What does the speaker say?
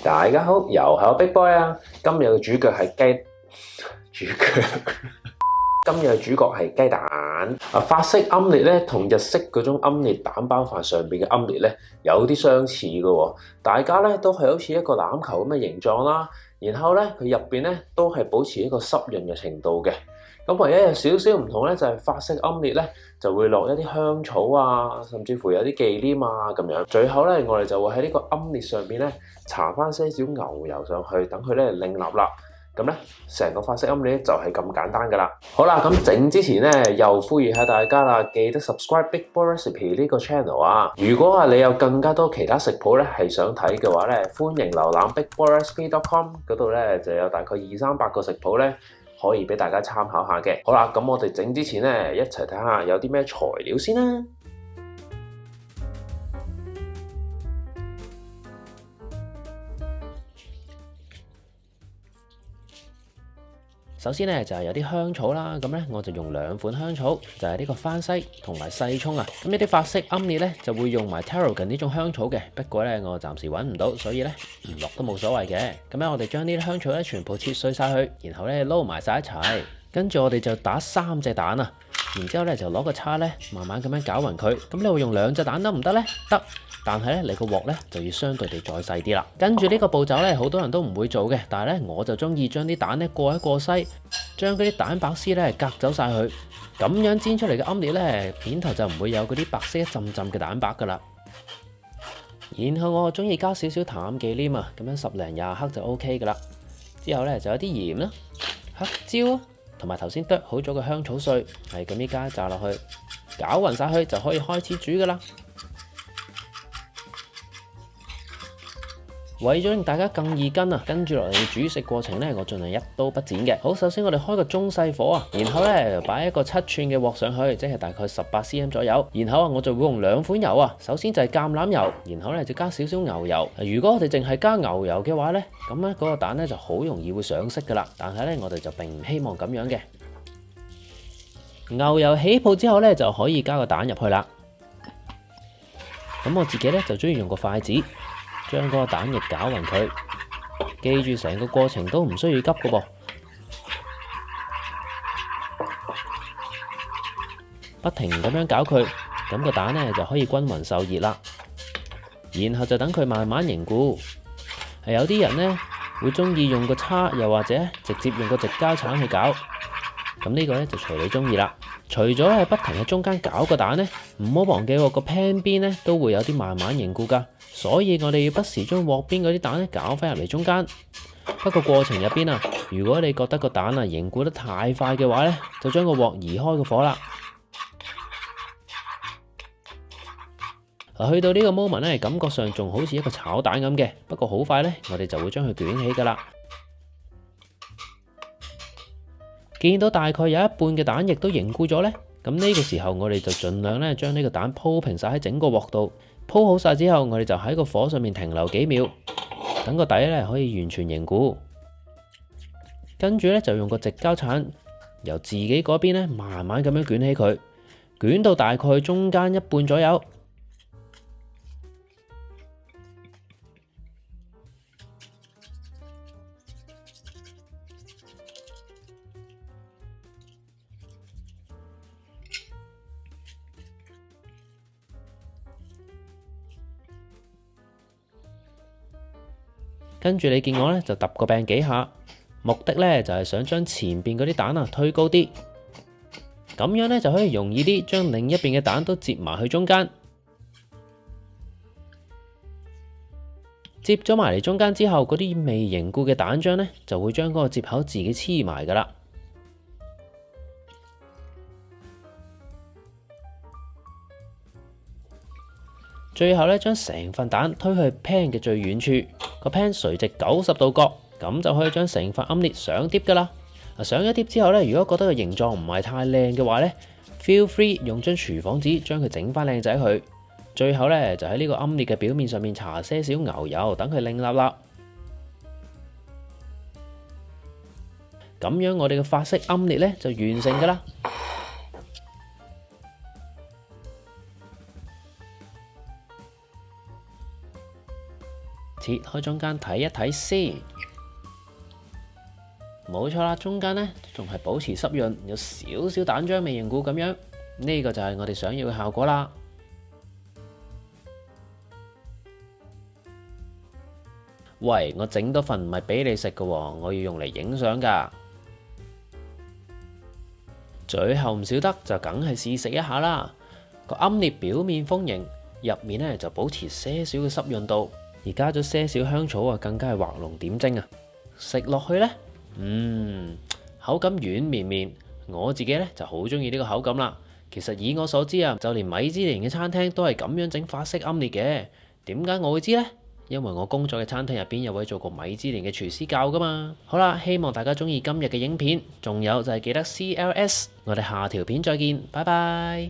大家好，又係我 Big Boy 啊！今日嘅主角係今日嘅主角係雞蛋。法式奄列咧，同日式嗰種奄列蛋包飯上邊嘅奄列咧，有啲相似嘅喎。大家咧都係好似一個欖球咁嘅形狀啦，然後咧佢入邊咧都係保持一個濕潤嘅程度嘅。咁唯一有少少唔同咧，就係法式奄列咧就會落一啲香草啊，甚至乎有啲忌廉啊咁樣。最後咧，我哋就會喺呢個奄列上邊咧搽翻些少牛油上去，等佢咧拎立立。咁咧，成個法式奄列就係咁簡單噶啦。好啦，咁整之前咧，又呼籲下大家啦，記得 subscribe Big Boy Recipe 呢個 channel 啊。如果你有更加多其他食譜咧係想睇嘅話咧，歡迎瀏覽 bigboyrecipe.com 嗰度咧就有大概200-300個食譜咧可以俾大家參考下嘅。好啦，咁我哋整之前咧一齊睇下有啲咩材料先啦。首先咧就係有啲香草啦，咁咧我就用2款香草，就係呢個番西同埋細葱啊。咁呢啲法式奄列咧就會用埋 tarragon 呢種香草嘅，不過咧我暫時揾唔到，所以咧唔落都冇所謂嘅。咁咧我哋將呢啲香草咧全部切碎晒佢，然後咧撈埋晒一齊，跟住我哋就打3隻蛋啊，然之後咧就攞個叉咧慢慢咁樣攪勻佢。咁你會用2隻蛋得唔得咧？得。但係咧，你個鑊咧就要相對地再細啲啦。跟住呢個步驟咧，好多人都唔會做嘅，但係咧我就中意將啲蛋咧過一過篩，將嗰啲蛋白絲咧隔走晒佢，咁樣煎出嚟嘅奄列咧，片頭就唔會有嗰啲白色一浸浸嘅蛋白噶啦。然後我中意加少少淡忌廉啊，咁樣10零20克就 OK 噶啦。之後咧就有啲鹽啦、黑椒啊，同埋頭先剁好咗嘅香草碎，係咁依家炸落去，攪勻晒佢就可以開始煮噶啦。為咗令大家更易跟啊，跟住落嚟嘅煮食過程咧，我盡量一刀不剪嘅。好，首先我哋開個中細火啊，然後咧擺一個7寸嘅鑊上去，即係大概18 cm 左右。然後我就會用2款油啊，首先就係橄欖油，然後咧就加少少牛油。如果我哋淨係加牛油嘅話咧，咁咧嗰個蛋咧就好容易會上色噶啦。但係咧我哋就並唔希望咁樣嘅。牛油起泡之後咧，就可以加個蛋入去啦。咁我自己咧就中意用個筷子，將嗰個蛋液攪勻佢，記住成個過程都唔需要急嘅噃，不停咁樣攪佢，咁個蛋咧就可以均勻受熱啦。然後就等佢慢慢凝固。有啲人咧會中意用個叉，又或者直接用個直膠鏟去攪。咁呢個咧就隨你中意啦。除咗係不停喺中間攪個蛋咧，唔好忘記個 pan 邊咧都會有啲慢慢凝固噶。所以我哋要不時將鑊邊嗰啲蛋咧攪翻入嚟中間。不過過程入邊啊，如果你覺得個蛋啊凝固得太快嘅話咧，就將個鑊移開個火啦。去到呢個 moment 咧，感覺上仲好似一個炒蛋咁嘅，不過好快咧，我哋就會將佢捲起噶啦。見到大概有一半嘅蛋液都凝固咗咧，咁呢個時候我哋就盡量咧將呢個蛋鋪平晒喺整個鑊度。鋪好晒之後，我哋就喺個火上面停留幾秒，等個底咧可以完全凝固。跟住咧就用個直膠鏟，由自己嗰邊咧慢慢咁樣捲起佢，捲到大概中間一半左右。跟住你見我咧就揼個柄幾下，目的咧就係想將前邊嗰啲蛋啊推高啲，咁樣咧就可以容易啲將另一邊嘅蛋都接埋去中間。接咗埋嚟中間之後，嗰啲未凝固嘅蛋漿咧就會將嗰個接口自己黐埋噶啦。最後咧，將成份蛋推去 pan 嘅最遠處，個 pan 垂直90度角，咁就可以將成份奄列上碟噶啦。上咗碟之後咧，如果覺得個形狀唔係太靚嘅話咧 ，feel free 用張廚房紙將佢整翻靚仔佢。最後咧就喺呢個奄列嘅表面上面搽些少牛油，等佢靚立立。咁樣我哋嘅法式奄列咧就完成噶啦。切開中間睇一睇先。冇錯啦，中間呢仲係保持濕潤，有少少蛋漿微凝固咁樣，呢個就係我哋想要嘅效果啦。喂，我整多份唔係俾你食㗎喎，我要用嚟影相㗎。最後唔少得就梗係試食一下啦。個奄列表面豐盈，入面呢就保持些少嘅濕潤度，而加咗些少香草啊，更加係畫龍點睛啊！食落去呢，口感軟綿綿，我自己呢就好中意呢個口感啦。其實以我所知啊，就連米芝蓮嘅餐廳都係咁樣整法式奄列嘅。點解我會知呢？因為我工作嘅餐廳入邊有位做過米芝蓮嘅廚師教噶嘛。好啦，希望大家中意今日嘅影片，仲有就係記得 CLS。我哋下條片再見，拜拜。